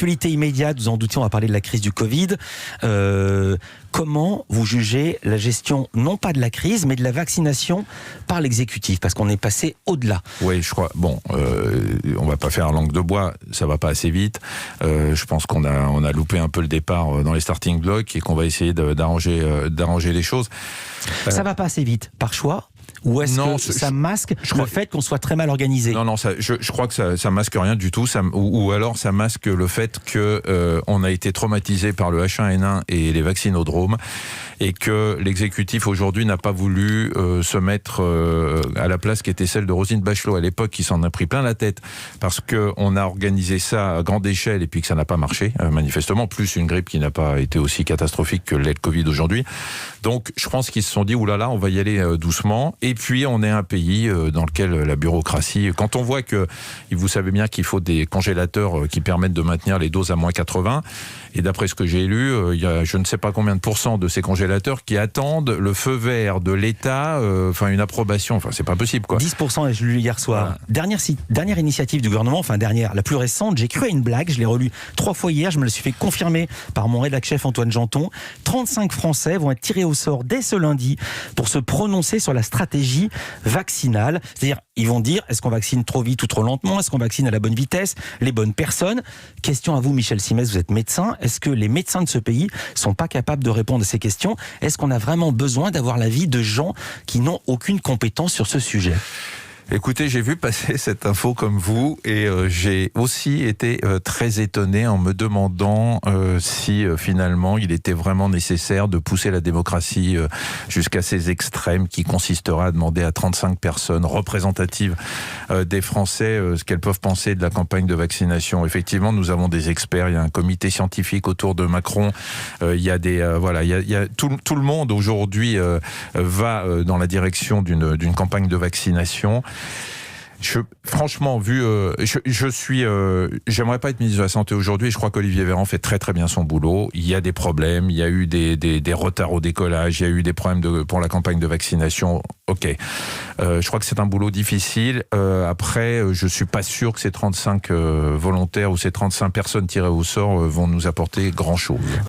Actualité immédiate, vous en doutez, on va parler de la crise du Covid. Comment vous jugez la gestion, non pas de la crise, mais de la vaccination par l'exécutif? Parce qu'on est passé au-delà. Oui, je crois. Bon, on va pas faire langue de bois, ça va pas assez vite. Je pense qu'on a loupé un peu le départ dans les starting blocks et qu'on va essayer d'arranger les choses. Ça va pas assez vite, par choix? Ou est-ce que ça masque le fait qu'on soit très mal organisé? Non, je crois que ça masque rien du tout. Ou alors ça masque le fait que on a été traumatisé par le H1N1 et les vaccinodromes, et que l'exécutif aujourd'hui n'a pas voulu se mettre à la place qui était celle de Roselyne Bachelot à l'époque, qui s'en a pris plein la tête parce que on a organisé ça à grande échelle et puis que ça n'a pas marché manifestement, plus une grippe qui n'a pas été aussi catastrophique que l'est le Covid aujourd'hui. Donc je pense qu'ils se sont dit oulala, on va y aller doucement. Et puis on est un pays dans lequel la bureaucratie, quand on voit que, vous savez bien qu'il faut des congélateurs qui permettent de maintenir les doses à moins 80, et d'après ce que j'ai lu, il y a je ne sais pas combien de pourcents de ces congélateurs qui attendent le feu vert de l'État, une approbation, c'est pas possible quoi. 10%, je l'ai lu hier soir. Voilà. Dernière initiative du gouvernement, la plus récente, j'ai cru à une blague, je l'ai relue 3 fois hier, je me le suis fait confirmer par mon rédac-chef Antoine Janton. 35 Français vont être tirés au sort dès ce lundi pour se prononcer sur la stratégie vaccinale. C'est-à-dire, ils vont dire, est-ce qu'on vaccine trop vite ou trop lentement? Est-ce qu'on vaccine à la bonne vitesse? Les bonnes personnes? Question à vous, Michel Simès, vous êtes médecin. Est-ce que les médecins de ce pays sont pas capables de répondre à ces questions? Est-ce qu'on a vraiment besoin d'avoir l'avis de gens qui n'ont aucune compétence sur ce sujet? Écoutez, j'ai vu passer cette info comme vous et j'ai aussi été très étonné en me demandant si finalement il était vraiment nécessaire de pousser la démocratie jusqu'à ces extrêmes qui consistera à demander à 35 personnes représentatives des Français ce qu'elles peuvent penser de la campagne de vaccination. Effectivement, nous avons des experts, il y a un comité scientifique autour de Macron, il y a tout le monde aujourd'hui va dans la direction d'une campagne de vaccination. Franchement, j'aimerais pas être ministre de la Santé aujourd'hui. Je crois qu'Olivier Véran fait très très bien son boulot. Il y a des problèmes, il y a eu des retards au décollage, il y a eu des problèmes pour la campagne de vaccination. Ok, je crois que c'est un boulot difficile. Après, je suis pas sûr que ces 35 volontaires ou ces 35 personnes tirées au sort vont nous apporter grand chose.